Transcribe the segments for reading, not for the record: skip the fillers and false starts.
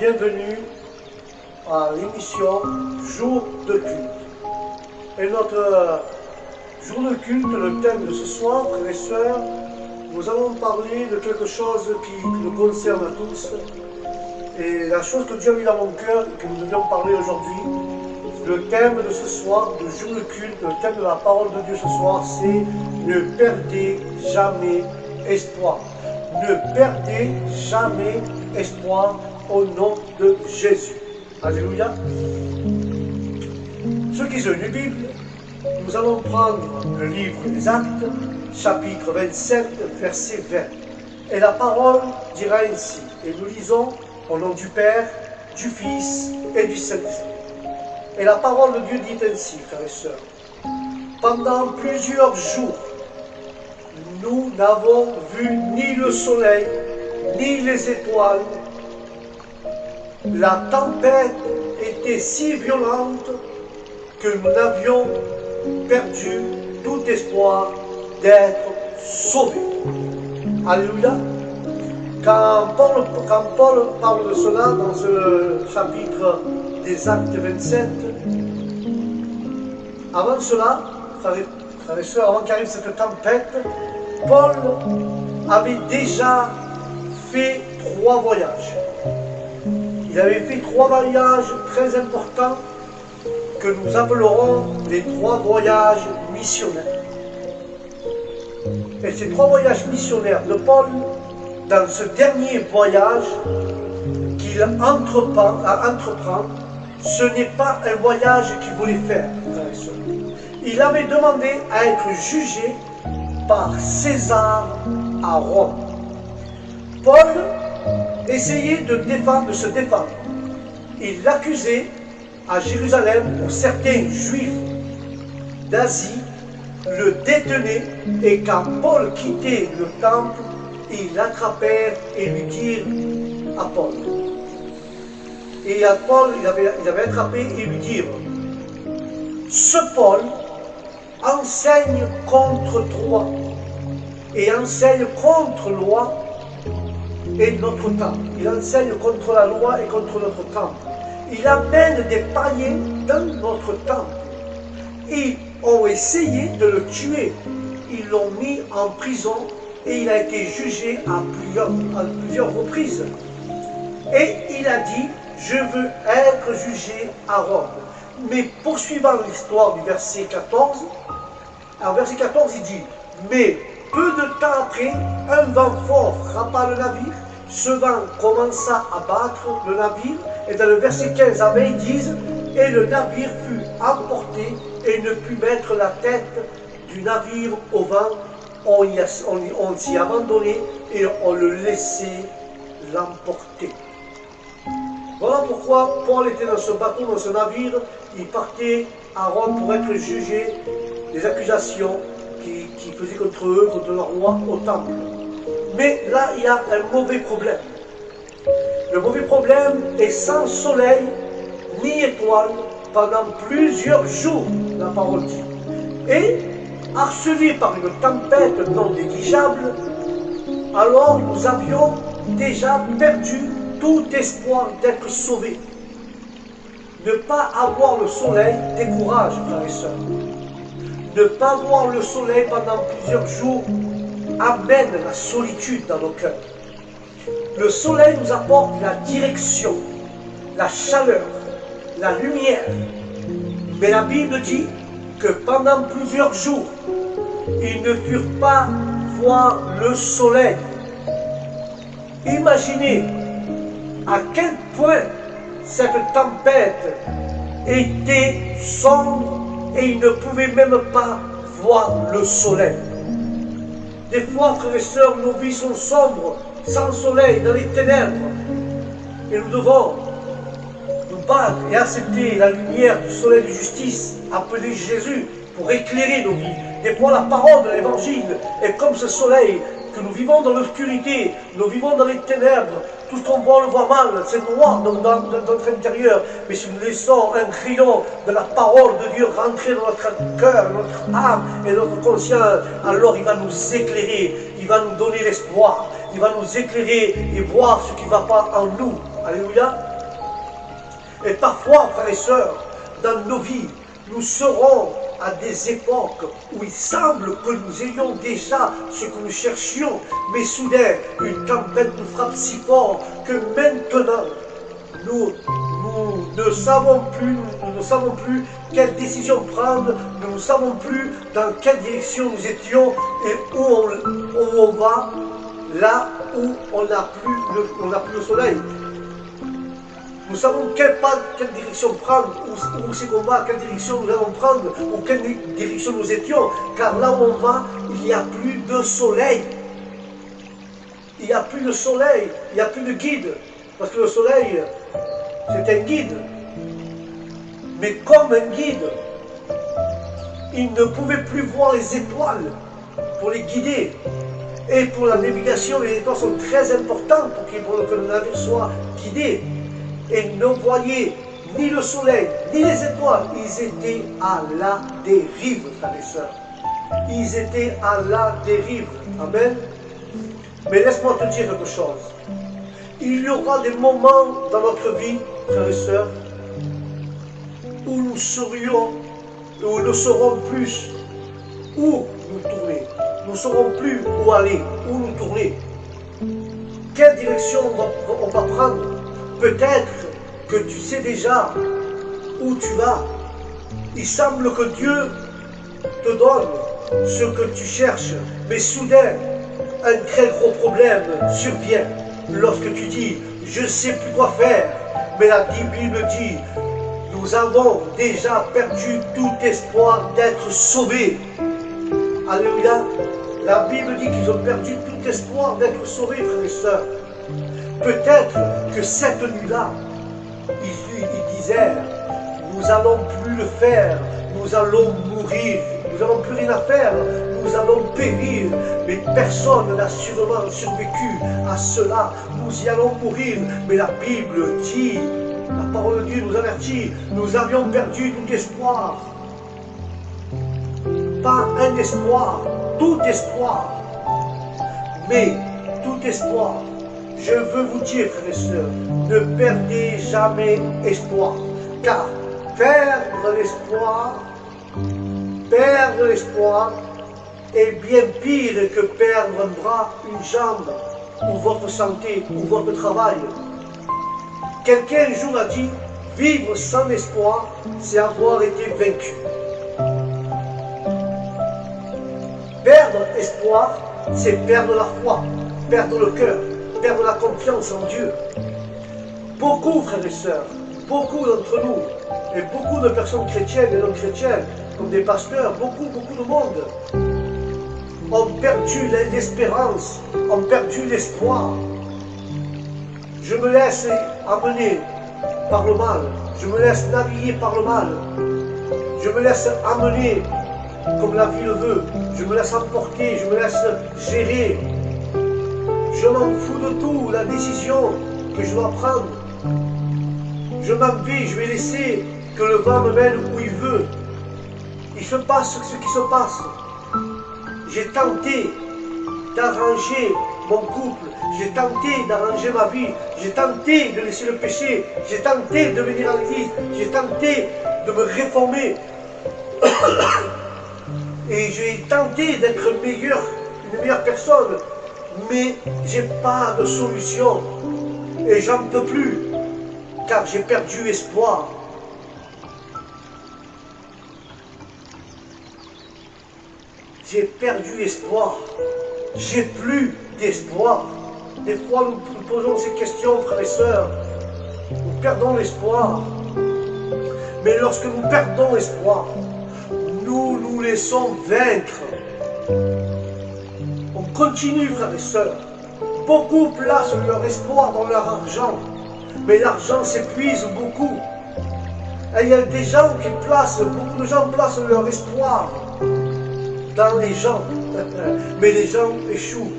bienvenue à l'émission Jour de culte. Et notre jour de culte, le thème de ce soir, frères et sœurs, nous allons parler de quelque chose qui nous concerne à tous. Et la chose que Dieu a mis dans mon cœur et que nous devions parler aujourd'hui, le thème de ce soir, le jour de culte, le thème de la parole de Dieu ce soir, c'est « Ne perdez jamais espoir ». Ne perdez jamais espoir au nom de Jésus. Alléluia. Ceux qui ont une Bible, nous allons prendre le livre des Actes, chapitre 27, verset 20. Et la parole dira ainsi, et nous lisons au nom du Père, du Fils et du Saint-Esprit. Et la parole de Dieu dit ainsi, frères et sœurs, pendant plusieurs jours, nous n'avons vu ni le soleil, ni les étoiles. La tempête était si violente que nous n'avions perdu tout espoir d'être sauvés. Alléluia. Quand Paul parle de cela dans ce chapitre des Actes 27, avant cela, frères et sœurs, avant qu'arrive cette tempête, Paul avait déjà fait 3 voyages. Il avait fait 3 voyages très importants que nous appellerons les 3 voyages missionnaires. Et ces 3 voyages missionnaires de Paul, dans ce dernier voyage qu'il entreprend, ce n'est pas un voyage qu'il voulait faire, frères et sœurs. Il avait demandé à être jugé par César à Rome. Paul essayait de se défendre. Il l'accusait à Jérusalem où certains juifs d'Asie le détenaient et quand Paul quittait le temple, ils l'attrapèrent et lui dirent à Paul. Et à Paul, il avait attrapé et lui dirent, ce Paul enseigne contre toi et enseigne contre loi et notre temple. Il enseigne contre la loi et contre notre temple. Il amène des païens dans notre temple. Ils ont essayé de le tuer. Ils l'ont mis en prison et il a été jugé à plusieurs reprises. Et il a dit, je veux être jugé à Rome. Mais poursuivant l'histoire du verset 14, en verset 14 il dit, mais peu de temps après, un vent fort frappa le navire, ce vent commença à battre le navire, et dans le verset 15 à 20 ils disent, et le navire fut emporté et ne put mettre la tête du navire au vent, on s'y abandonnait et on le laissait l'emporter. Voilà pourquoi Paul était dans ce bateau, dans ce navire, il partait à Rome pour être jugé des accusations qui faisaient contre eux, contre leur roi au temple. Mais là, il y a un mauvais problème. Le mauvais problème est sans soleil ni étoile pendant plusieurs jours, la parole dit. Et, harcelés par une tempête non négligeable, alors nous avions déjà perdu tout espoir d'être sauvés. Ne pas avoir le soleil décourage, frères et sœurs. Ne pas voir le soleil pendant plusieurs jours amène la solitude dans nos cœurs. Le soleil nous apporte la direction, la chaleur, la lumière. Mais la Bible dit que pendant plusieurs jours, ils ne purent pas voir le soleil. Imaginez à quel point cette tempête était sombre et ils ne pouvaient même pas voir le soleil. Des fois, frères et sœurs, nos vies sont sombres, sans soleil, dans les ténèbres. Et nous devons nous battre et accepter la lumière du soleil de justice, appeler Jésus, pour éclairer nos vies. Des fois, la parole de l'Évangile est comme ce soleil que nous vivons dans l'obscurité, nous vivons dans les ténèbres, tout ce qu'on voit, on le voit mal, c'est noir dans notre intérieur. Mais si nous laissons un rayon de la parole de Dieu rentrer dans notre cœur, notre âme et notre conscience, alors il va nous éclairer, il va nous donner l'espoir, il va nous éclairer et voir ce qui ne va pas en nous. Alléluia. Et parfois, frères et sœurs, dans nos vies, nous serons à des époques où il semble que nous ayons déjà ce que nous cherchions, mais soudain, une tempête nous frappe si fort que maintenant, nous ne savons plus quelle décision prendre, nous ne savons plus dans quelle direction nous étions et où on va, là où on n'a plus le soleil. Nous savons quelle direction prendre, où c'est qu'on va, quelle direction nous allons prendre, ou quelle direction nous étions, car là où on va, il n'y a plus de soleil. Il n'y a plus de soleil, il n'y a plus de guide, parce que le soleil, c'est un guide. Mais comme un guide, il ne pouvait plus voir les étoiles pour les guider. Et pour la navigation, les étoiles sont très importantes pour que le navire soit guidé. Et ne voyaient ni le soleil, ni les étoiles. Ils étaient à la dérive, frères et sœurs. Ils étaient à la dérive. Amen. Mais laisse-moi te dire quelque chose. Il y aura des moments dans notre vie, frères et sœurs, où nous ne saurons plus où nous tourner. Nous ne saurons plus où aller, où nous tourner. Quelle direction on va prendre? Peut-être que tu sais déjà où tu vas. Il semble que Dieu te donne ce que tu cherches, mais soudain, un très gros problème survient lorsque tu dis « je ne sais plus quoi faire ». Mais la Bible dit « nous avons déjà perdu tout espoir d'être sauvés ». Alléluia. La Bible dit qu'ils ont perdu tout espoir d'être sauvés, frères et sœurs. Peut-être que cette nuit-là, ils disaient, nous n'allons plus le faire, nous allons mourir, nous n'avons plus rien à faire, nous allons périr. Mais personne n'a sûrement survécu à cela. Nous y allons mourir. Mais la Bible dit, la parole de Dieu nous avertit, nous avions perdu tout espoir. Pas un espoir, tout espoir. Mais tout espoir. Je veux vous dire, frères et sœurs, ne perdez jamais espoir. Car perdre l'espoir est bien pire que perdre un bras, une jambe, ou votre santé, ou votre travail. Quelqu'un un jour a dit, vivre sans espoir, c'est avoir été vaincu. Perdre espoir, c'est perdre la foi, perdre le cœur, perdre la confiance en Dieu. Beaucoup, frères et sœurs, beaucoup d'entre nous, et beaucoup de personnes chrétiennes et non chrétiennes, comme des pasteurs, beaucoup de monde, ont perdu l'espérance, ont perdu l'espoir. Je me laisse amener par le mal, je me laisse naviguer par le mal, je me laisse amener comme la vie le veut, je me laisse emporter, je me laisse gérer. Je m'en fous de tout, la décision que je dois prendre. Je m'en vais, je vais laisser que le vent me mène où il veut. Il se passe ce qui se passe. J'ai tenté d'arranger mon couple, j'ai tenté d'arranger ma vie, j'ai tenté de laisser le péché, j'ai tenté de venir à l'église, j'ai tenté de me réformer. Et j'ai tenté d'être une meilleure personne. Mais j'ai pas de solution et j'en peux plus car j'ai perdu espoir. J'ai perdu espoir. J'ai plus d'espoir. Des fois nous posons ces questions, frères et sœurs. Nous perdons l'espoir. Mais lorsque nous perdons espoir, nous nous laissons vaincre. On continue, frères et sœurs. Beaucoup placent leur espoir dans leur argent, mais l'argent s'épuise beaucoup. Et il y a des gens beaucoup de gens placent leur espoir dans les gens, mais les gens échouent.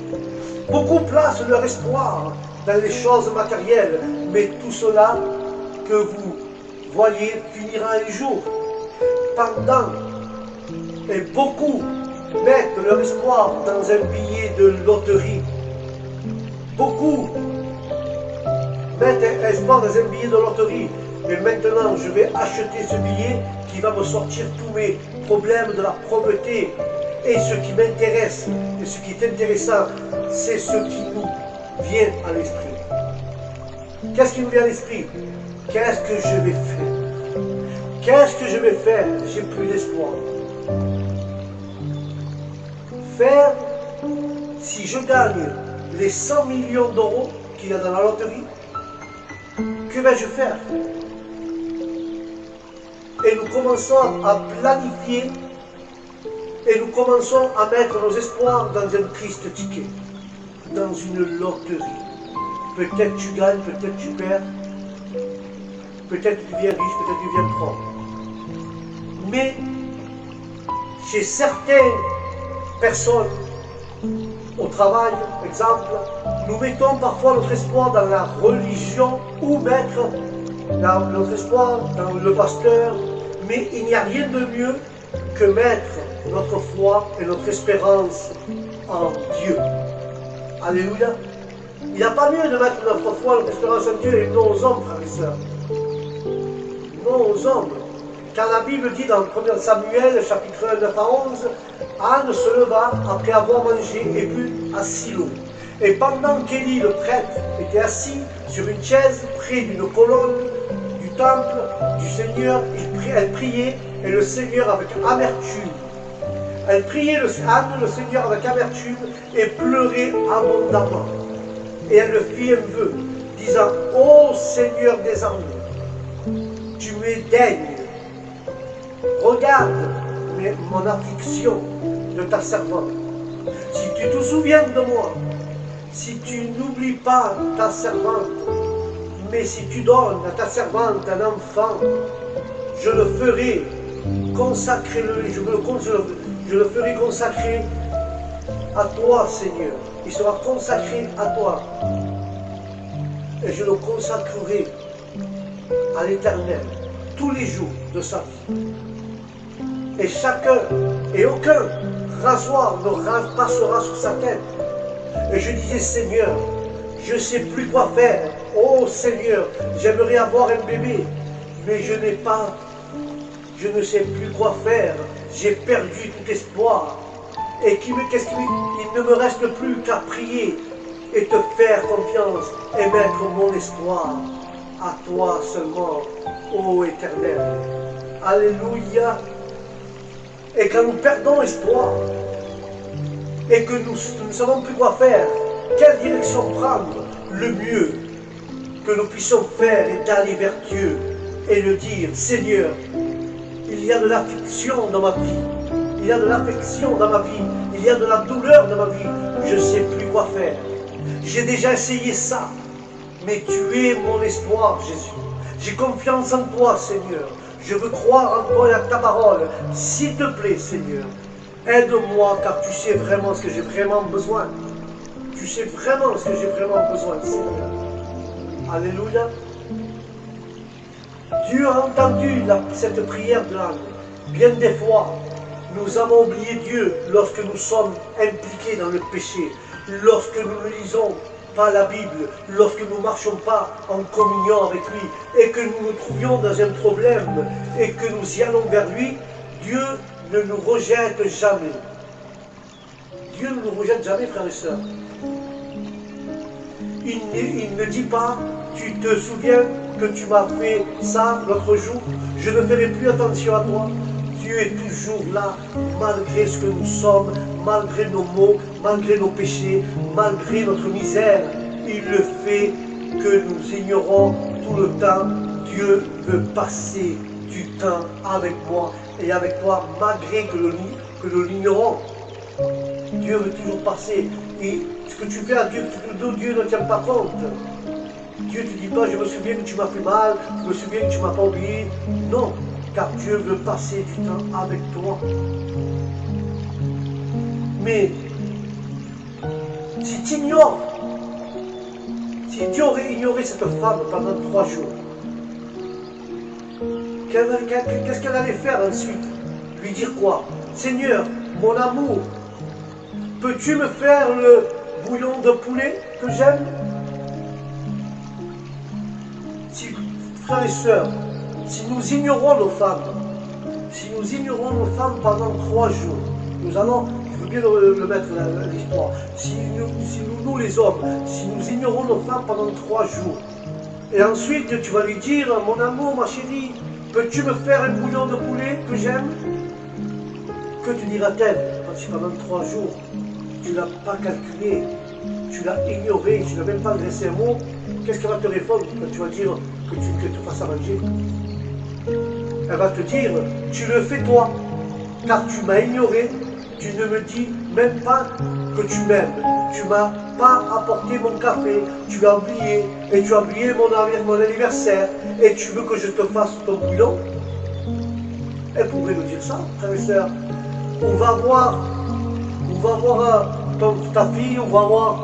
Beaucoup placent leur espoir dans les choses matérielles, mais tout cela que vous voyez finira un jour. Et beaucoup mettent leur espoir dans un billet de loterie. Beaucoup mettre un espoir dans un billet de loterie. Mais maintenant, je vais acheter ce billet qui va me sortir tous mes problèmes de la pauvreté. Et ce qui m'intéresse, et ce qui est intéressant, c'est ce qui nous vient à l'esprit. Qu'est-ce qui nous vient à l'esprit? Qu'est-ce que je vais faire? Qu'est-ce que je vais faire? J'ai plus d'espoir. Faire, si je gagne les 100 millions d'euros qu'il y a dans la loterie, que vais-je faire? Et nous commençons à planifier et nous commençons à mettre nos espoirs dans un triste ticket, dans une loterie. Peut-être tu gagnes, peut-être tu perds, peut-être tu deviens riche, peut-être tu deviens pauvre. Mais chez certaines personnes, au travail, exemple, nous mettons parfois notre espoir dans la religion ou mettre notre espoir dans le pasteur, mais il n'y a rien de mieux que mettre notre foi et notre espérance en Dieu. Alléluia. Il n'y a pas mieux de mettre notre foi et notre espérance en Dieu et non aux hommes, frères et sœurs. Non aux hommes. Car la Bible dit dans 1 Samuel, chapitre 1, 9 à 11, Anne se leva après avoir mangé et bu à Silo. Et pendant qu'Élie, le prêtre, était assis sur une chaise près d'une colonne du temple du Seigneur, elle priait et le Seigneur avec amertume. Elle priait Anne, le Seigneur avec amertume et pleurait abondamment. Et elle le fit un vœu, disant, ô Seigneur des armées, tu me daignes. Regarde mon affliction de ta servante. Si tu te souviens de moi, si tu n'oublies pas ta servante, mais si tu donnes à ta servante un enfant, je le ferai consacrer, je le ferai consacrer à toi, Seigneur. Il sera consacré à toi. Et je le consacrerai à l'Éternel tous les jours de sa vie. Et chacun et aucun rasoir ne passera sur sa tête. Et je disais, Seigneur, je ne sais plus quoi faire. Oh Seigneur, j'aimerais avoir un bébé, mais je ne sais plus quoi faire. J'ai perdu tout espoir. Et il ne me reste plus qu'à prier et te faire confiance et mettre mon espoir à toi seulement, ô Éternel. Alléluia. Et quand nous perdons espoir et que nous ne savons plus quoi faire, quelle direction prendre, le mieux que nous puissions faire est d'aller vers Dieu et le dire, Seigneur, il y a de l'affliction dans ma vie, il y a de l'affection dans ma vie, il y a de la douleur dans ma vie, je ne sais plus quoi faire. J'ai déjà essayé ça, mais tu es mon espoir, Jésus. J'ai confiance en toi, Seigneur. Je veux croire en toi et à ta parole. S'il te plaît, Seigneur, aide-moi, car tu sais vraiment ce que j'ai vraiment besoin. Tu sais vraiment ce que j'ai vraiment besoin, Seigneur. Alléluia. Dieu a entendu cette prière de l'âme. Bien des fois, nous avons oublié Dieu lorsque nous sommes impliqués dans le péché, lorsque nous ne lisons pas la Bible, lorsque nous ne marchons pas en communion avec lui et que nous nous trouvions dans un problème et que nous y allons vers lui, Dieu ne nous rejette jamais. Dieu ne nous rejette jamais, frères et sœurs. Il ne dit pas, tu te souviens que tu m'as fait ça l'autre jour, je ne ferai plus attention à toi. Dieu est toujours là, malgré ce que nous sommes, malgré nos maux, malgré nos péchés, malgré notre misère. Il le fait que nous ignorons tout le temps. Dieu veut passer du temps avec moi et avec toi, malgré que nous l'ignorons. Dieu veut toujours passer. Et ce que tu fais à Dieu, Dieu ne tient pas compte. Dieu ne te dit pas, je me souviens que tu m'as fait mal, je me souviens que tu ne m'as pas oublié. Non. Car Dieu veut passer du temps avec toi. Mais si tu ignores, si Dieu aurait ignoré cette femme pendant 3 jours, qu'est-ce qu'elle allait faire ensuite? Lui dire quoi? Seigneur, mon amour, peux-tu me faire le bouillon de poulet que j'aime? Si, frères et sœurs, si nous ignorons nos femmes, pendant 3 jours, nous allons, je veux bien le mettre dans l'histoire, si nous les hommes, si nous ignorons nos femmes pendant 3 jours, et ensuite tu vas lui dire, mon amour, ma chérie, peux-tu me faire un bouillon de poulet que j'aime? Que te dira-t-elle si pendant 3 jours, tu ne l'as pas calculé, tu l'as ignoré, tu n'as même pas adressé un mot? Qu'est-ce qu'elle va te répondre quand tu vas dire que tu fasses à manger? Elle va te dire, tu le fais toi, car tu m'as ignoré, tu ne me dis même pas que tu m'aimes, tu m'as pas apporté mon café, tu as oublié, et tu as oublié mon anniversaire, et tu veux que je te fasse ton bouillon? Elle pourrait nous dire ça, frères et sœurs. On va voir ta fille, on va voir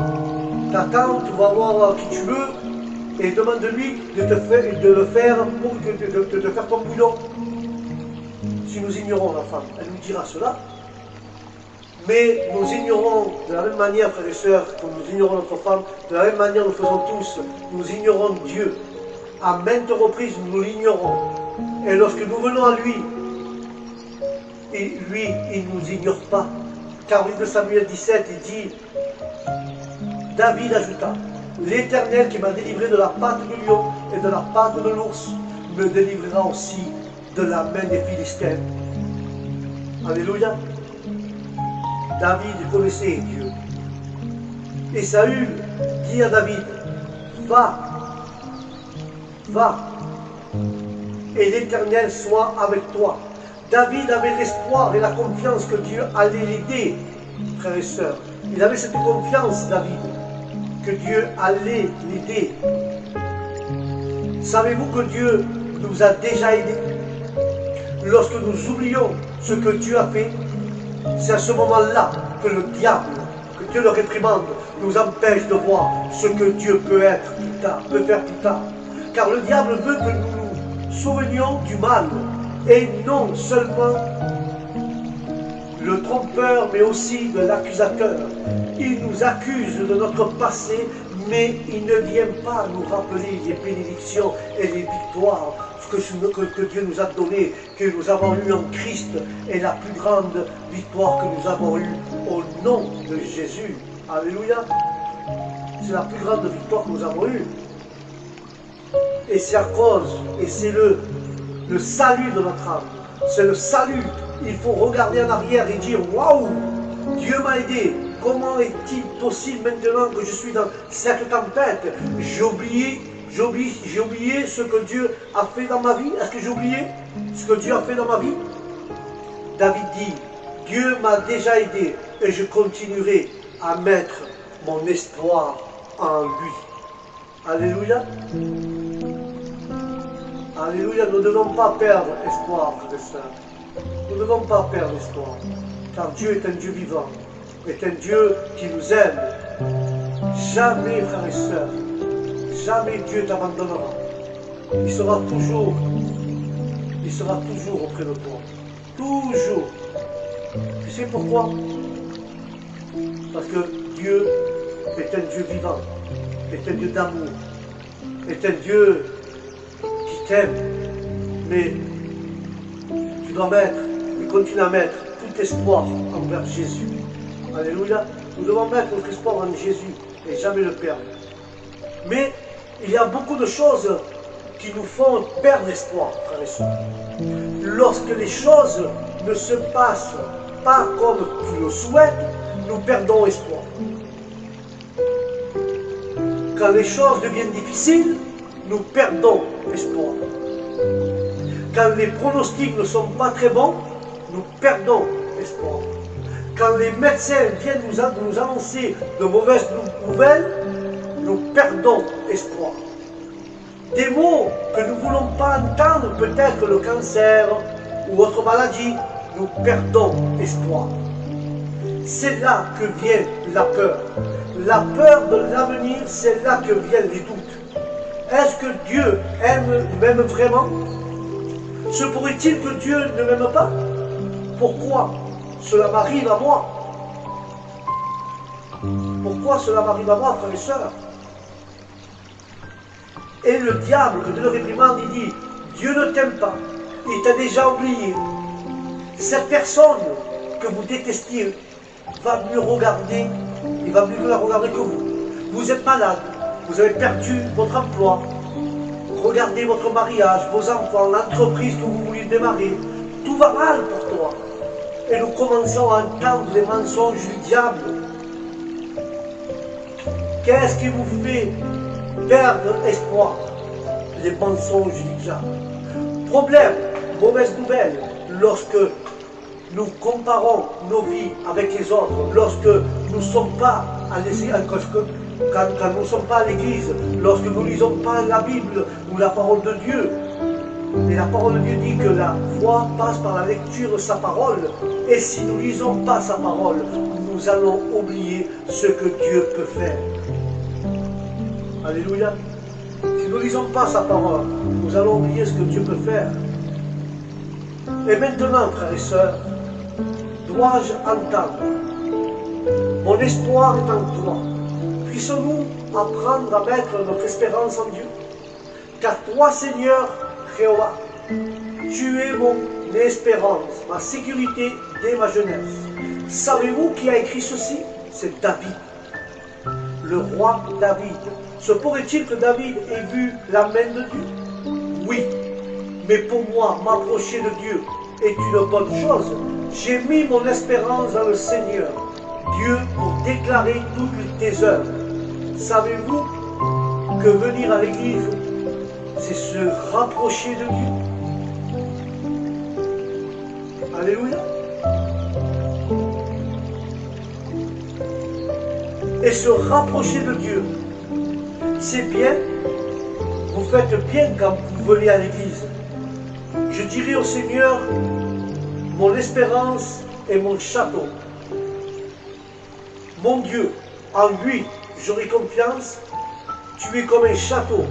ta tante, on va voir qui tu veux, et demande-lui de le faire pour de te faire ton bouillon. Si nous ignorons la femme, elle nous dira cela. Mais nous ignorons de la même manière, frères et sœurs, comme nous ignorons notre femme, de la même manière nous faisons tous, nous ignorons Dieu. À maintes reprises, nous l'ignorons. Et lorsque nous venons à lui, lui, il ne nous ignore pas. Car au livre de Samuel 17, il dit, David ajouta, l'Éternel qui m'a délivré de la patte du lion et de la patte de l'ours, me délivrera aussi de la main des Philistins. Alléluia. David connaissait Dieu. Et Saül dit à David, va, et l'Éternel soit avec toi. David avait l'espoir et la confiance que Dieu allait l'aider, frères et sœurs. Il avait cette confiance, David, que Dieu allait l'aider. Savez-vous que Dieu nous a déjà aidés? Lorsque nous oublions ce que Dieu a fait, c'est à ce moment-là que le diable, que Dieu le réprimande, nous empêche de voir ce que Dieu peut faire plus tard. Car le diable veut que nous nous souvenions du mal, et non seulement le trompeur, mais aussi de l'accusateur. Il nous accuse de notre passé, mais il ne vient pas nous rappeler les bénédictions et les victoires que Dieu nous a données, que nous avons eues en Christ, et la plus grande victoire que nous avons eue au nom de Jésus. Alléluia. C'est la plus grande victoire que nous avons eue. Et c'est à cause, et c'est le salut de notre âme. C'est le salut. Il faut regarder en arrière et dire, waouh, Dieu m'a aidé. Comment est-il possible maintenant que je suis dans cette tempête? J'ai oublié ce que Dieu a fait dans ma vie. Est-ce que j'ai oublié ce que Dieu a fait dans ma vie? David dit, Dieu m'a déjà aidé et je continuerai à mettre mon espoir en lui. Alléluia. Alléluia, nous ne devons pas perdre espoir, frères et sœurs. Nous ne devons pas perdre espoir, car Dieu est un Dieu vivant, est un Dieu qui nous aime. Jamais, frères et sœurs, jamais Dieu t'abandonnera. Il sera toujours auprès de toi. Toujours. Tu sais pourquoi? Parce que Dieu est un Dieu vivant, est un Dieu d'amour, est un Dieu qui t'aime. Mais tu dois mettre et continuer à mettre tout espoir envers Jésus. Alléluia. Nous devons mettre notre espoir en Jésus et jamais le perdre. Mais il y a beaucoup de choses qui nous font perdre espoir, frères et sœurs. Lorsque les choses ne se passent pas comme tu le souhaites, nous perdons espoir. Quand les choses deviennent difficiles, nous perdons espoir. Quand les pronostics ne sont pas très bons, nous perdons espoir. Quand les médecins viennent nous annoncer de mauvaises nouvelles, nous perdons espoir. Des mots que nous ne voulons pas entendre, peut-être le cancer ou autre maladie, nous perdons espoir. C'est là que vient la peur. La peur de l'avenir, c'est là que viennent les doutes. Est-ce que Dieu m'aime vraiment? Se pourrait-il que Dieu ne m'aime pas? Pourquoi cela m'arrive à moi? Pourquoi cela m'arrive à moi, frères et sœurs? Et le diable, quand Dieu le réprimande, il dit, Dieu ne t'aime pas, il t'a déjà oublié. Cette personne que vous détestiez va mieux regarder, il va mieux la regarder que vous. Vous êtes malade, vous avez perdu votre emploi, regardez votre mariage, vos enfants, l'entreprise que vous vouliez démarrer, tout va mal pour toi. Et nous commençons à entendre les mensonges du diable. Qu'est-ce qui vous fait perdre espoir? Les mensonges du diable. Problème, mauvaise nouvelle, lorsque nous comparons nos vies avec les autres, lorsque nous ne sommes pas à quand nous ne sommes pas à l'église, lorsque nous ne lisons pas la Bible ou la parole de Dieu. Et la parole de Dieu dit que la foi passe par la lecture de sa parole. Et si nous ne lisons pas sa parole, nous allons oublier ce que Dieu peut faire. Alléluia. Si nous ne lisons pas sa parole, nous allons oublier ce que Dieu peut faire. Et maintenant, frères et sœurs, dois-je entendre? Mon espoir est en toi. Puissons-nous apprendre à mettre notre espérance en Dieu? Car toi, Seigneur, Jéhovah, tu es mon espérance, ma sécurité dès ma jeunesse. Savez-vous qui a écrit ceci? C'est David, le roi David. Se pourrait-il que David ait vu la main de Dieu? Oui, mais pour moi, m'approcher de Dieu est une bonne chose. J'ai mis mon espérance dans le Seigneur, Dieu, pour déclarer toutes tes œuvres. Savez-vous que venir à l'église, c'est se rapprocher de Dieu? Alléluia. Et se rapprocher de Dieu, c'est bien. Vous faites bien quand vous venez à l'église. Je dirai au Seigneur, mon espérance est mon château. Mon Dieu, en lui, j'aurai confiance. Tu es comme un château.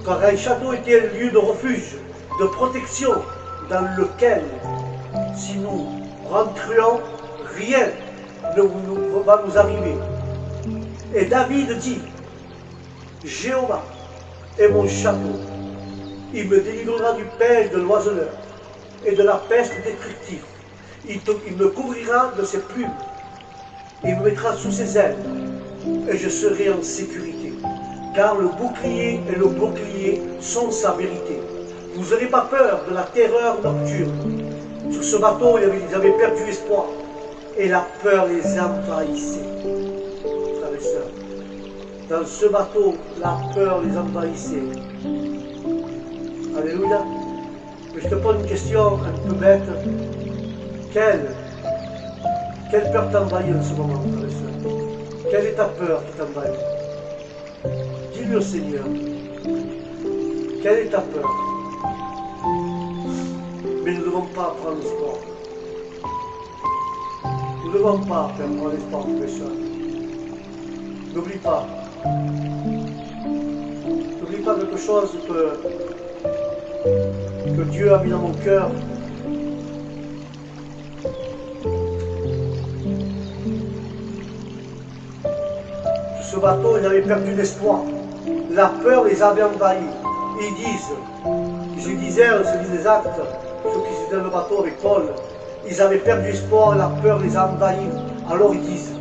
Car un château était un lieu de refuge, de protection, dans lequel, si nous rentrions, rien ne va nous arriver. Et David dit, Jéhovah est mon château. Il me délivrera du piège de l'oiseleur et de la peste destructive. Il me couvrira de ses plumes. Il me mettra sous ses ailes et je serai en sécurité. Car le bouclier et le bouclier sont sa vérité. Vous n'aurez pas peur de la terreur nocturne. Sur ce bateau, ils avaient perdu espoir et la peur les envahissait. Frères et sœurs, dans ce bateau, la peur les envahissait. Alléluia. Mais je te pose une question un peu bête. Quelle peur t'envahit en ce moment, frères et sœurs? Quelle est ta peur qui t'envahit? Dis-lui au Seigneur. Quelle est ta peur? Mais nous ne devons pas prendre espoir. Nous ne devons pas prendre espoir, frères et sœurs. N'oublie pas. N'oublie pas quelque chose que Dieu a mis dans mon cœur. Sur ce bateau, ils avaient perdu l'espoir. La peur les avait envahis. Ils disent, je disais, celui des Actes, ceux qui étaient dans le bateau avec Paul, ils avaient perdu espoir, la peur les a envahis. Alors ils disent,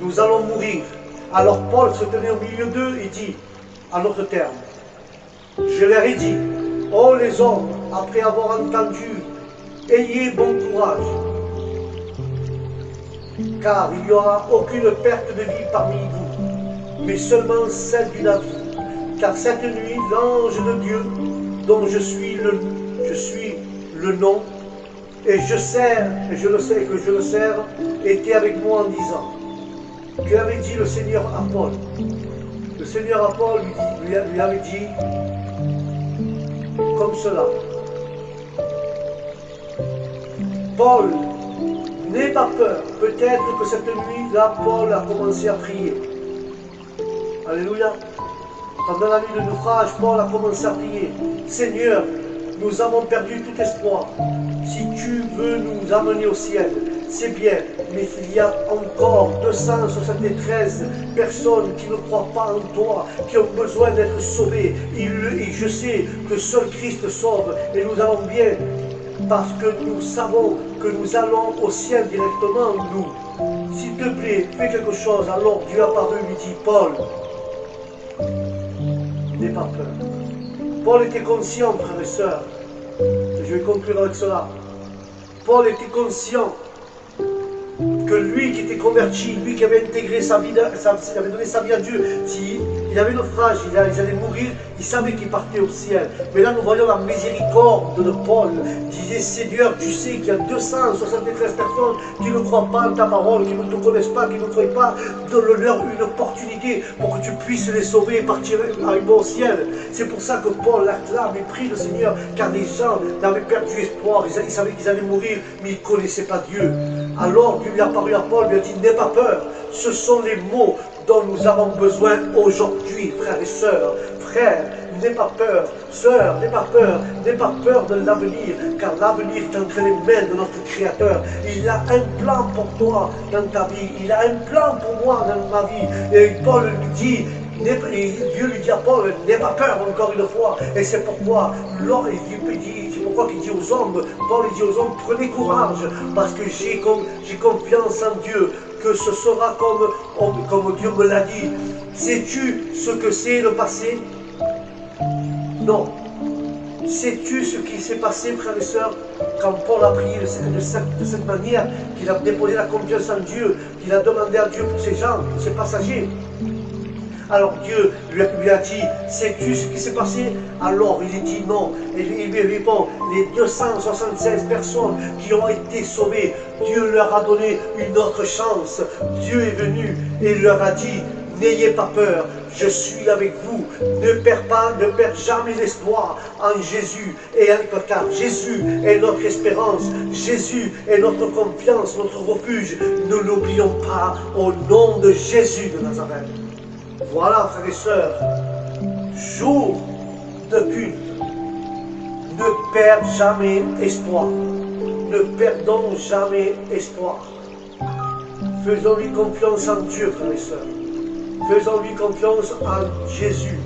nous allons mourir. Alors Paul se tenait au milieu d'eux et dit, à notre terme, je leur ai dit, oh les hommes, après avoir entendu, ayez bon courage, car il n'y aura aucune perte de vie parmi vous, mais seulement celle du navire. Car cette nuit, l'ange de Dieu, dont je suis le nom, et je le sais que je le sers, était avec moi en disant, que avait dit le Seigneur à Paul? Le Seigneur à Paul lui avait dit, comme cela, Paul, n'aie pas peur. Peut-être que cette nuit-là, Paul a commencé à prier. Alléluia. Pendant la nuit de naufrage, Paul a commencé à prier. Seigneur, nous avons perdu tout espoir. Si tu veux nous amener au ciel, c'est bien, mais il y a encore 273 personnes qui ne croient pas en toi, qui ont besoin d'être sauvées. Et je sais que seul Christ sauve, et nous allons bien, parce que nous savons que nous allons au ciel directement, nous. S'il te plaît, fais quelque chose. Alors Dieu apparu, lui dit, Paul, n'aie pas peur. Paul était conscient, frères et sœurs. Je vais conclure avec cela. Paul était conscient que lui qui était converti, lui qui avait intégré sa vie, il avait donné sa vie à Dieu, s'il avait naufrage, il allait mourir, il savait qu'il partait au ciel. Mais là, nous voyons la miséricorde de Paul. Il disait, Seigneur, tu sais qu'il y a 273 personnes qui ne croient pas en ta parole, qui ne te connaissent pas, qui ne croient pas. Donne-leur une opportunité pour que tu puisses les sauver et partir avec moi au ciel. C'est pour ça que Paul acclame et prie le Seigneur, car les gens n'avaient perdu espoir, ils savaient qu'ils allaient mourir, mais ils ne connaissaient pas Dieu. Alors Dieu lui a apparu à Paul, lui a dit, n'aie pas peur. Ce sont les mots dont nous avons besoin aujourd'hui, frères et sœurs. Frères, n'aie pas peur. Sœurs, n'aie pas peur. N'aie pas peur de l'avenir, car l'avenir est entre les mains de notre Créateur. Il a un plan pour toi dans ta vie. Il a un plan pour moi dans ma vie. Et Paul lui dit, Dieu lui dit à Paul, n'aie pas peur encore une fois. Et c'est pourquoi, c'est pourquoi il dit aux hommes, Paul dit aux hommes, prenez courage, parce que j'ai confiance en Dieu, que ce sera comme Dieu me l'a dit. Sais-tu ce que c'est le passé? Non. Sais-tu ce qui s'est passé, frères et sœurs, quand Paul a prié de cette manière, qu'il a déposé la confiance en Dieu, qu'il a demandé à Dieu pour ces gens, pour ces passagers? Alors Dieu lui a dit, sais-tu ce qui s'est passé? Alors il dit non. Et il lui répond, les 276 personnes qui ont été sauvées, Dieu leur a donné une autre chance. Dieu est venu et leur a dit, n'ayez pas peur, je suis avec vous. Ne perds jamais l'espoir en Jésus. Car Jésus est notre espérance. Jésus est notre confiance, notre refuge. Ne l'oublions pas au nom de Jésus de Nazareth. Voilà, frères et sœurs, jour de culte, ne perdez jamais espoir. Ne perdons jamais espoir. Faisons-lui confiance en Dieu, frères et sœurs. Faisons-lui confiance en Jésus.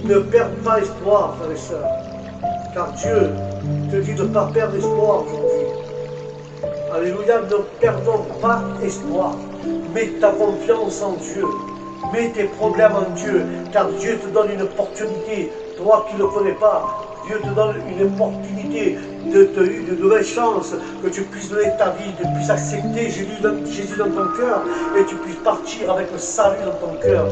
Ne perds pas espoir, frères et sœurs. Car Dieu te dit de ne pas perdre espoir aujourd'hui. Alléluia, ne perdons pas espoir. Mets ta confiance en Dieu. Mets tes problèmes en Dieu, car Dieu te donne une opportunité. Toi qui ne le connais pas, Dieu te donne une opportunité de nouvelles chances, que tu puisses donner ta vie, que tu puisses accepter Jésus dans ton cœur et tu puisses partir avec le salut dans ton cœur.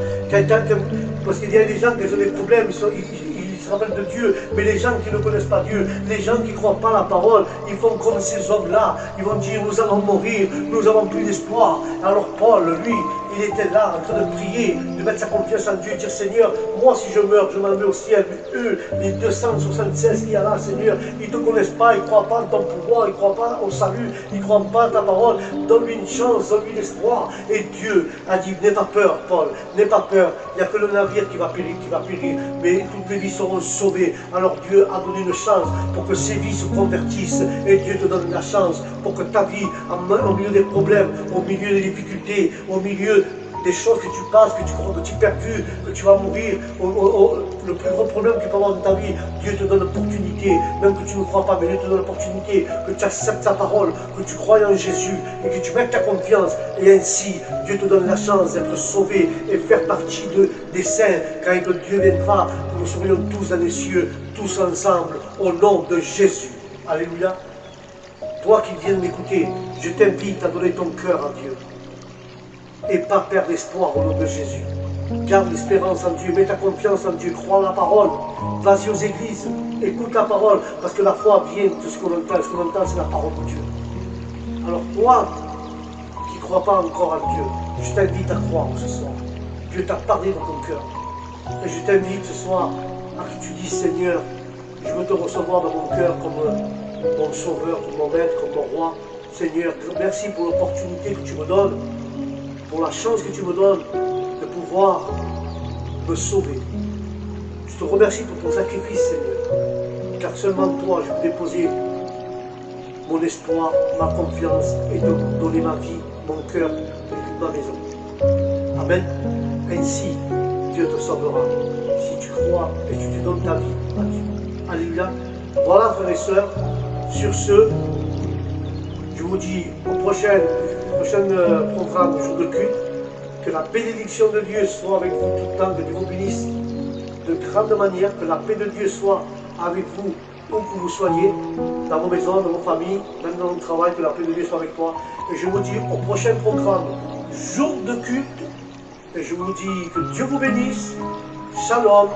Parce qu'il y a des gens qui ont des problèmes, ils se rappellent de Dieu, mais les gens qui ne connaissent pas Dieu, les gens qui ne croient pas la parole, ils font comme ces hommes-là, ils vont dire nous allons mourir, nous n'avons plus d'espoir. Alors Paul, lui, il était là en train de prier, de mettre sa confiance en Dieu, dire Seigneur, moi si je meurs, je m'en vais au ciel, mais eux, les 276 qu'il y a là, Seigneur, ils ne te connaissent pas, ils ne croient pas en ton pouvoir, ils ne croient pas au salut, ils ne croient pas à ta parole, donne-lui une chance, donne-lui l'espoir. Et Dieu a dit, n'aie pas peur, Paul, n'aie pas peur, il n'y a que le navire qui va périr, mais toutes les vies seront sauvées. Alors Dieu a donné une chance pour que ces vies se convertissent, et Dieu te donne la chance pour que ta vie, au milieu des problèmes, au milieu des difficultés, au milieu des choses que tu passes, que tu crois que tu es perdu, que tu vas mourir, le plus gros problème que tu peux avoir dans ta vie, Dieu te donne l'opportunité, même que tu ne crois pas, mais Dieu te donne l'opportunité, que tu acceptes sa parole, que tu crois en Jésus et que tu mettes ta confiance. Et ainsi, Dieu te donne la chance d'être sauvé et faire partie des saints, quand Dieu viendra, que nous serions tous dans les cieux, tous ensemble, au nom de Jésus. Alléluia. Toi qui viens m'écouter, je t'invite à donner ton cœur à Dieu. Et pas perdre espoir au nom de Jésus. Garde l'espérance en Dieu, mets ta confiance en Dieu, crois en la parole, vas-y aux églises, écoute la parole, parce que la foi vient de ce qu'on entend, c'est la parole de Dieu. Alors toi, qui ne crois pas encore en Dieu, je t'invite à croire ce soir. Dieu t'a parlé dans ton cœur. Et je t'invite ce soir à que tu dises, Seigneur, je veux te recevoir dans mon cœur comme mon sauveur, comme mon maître, comme mon roi. Seigneur, merci pour l'opportunité que tu me donnes, pour la chance que tu me donnes de pouvoir me sauver. Je te remercie pour ton sacrifice, Seigneur, car seulement toi, je peux déposer mon espoir, ma confiance et te donner ma vie, mon cœur et toute ma maison. Amen. Ainsi, Dieu te sauvera si tu crois et tu te donnes ta vie à Dieu. Alléluia. Voilà, frères et sœurs, sur ce, je vous dis au prochain programme du jour de culte, que la bénédiction de Dieu soit avec vous tout le temps, que Dieu vous bénisse de grande manière, que la paix de Dieu soit avec vous où que vous soyez, dans vos maisons, dans vos familles, même dans votre travail, que la paix de Dieu soit avec toi. Et je vous dis au prochain programme, jour de culte, et je vous dis que Dieu vous bénisse. Shalom.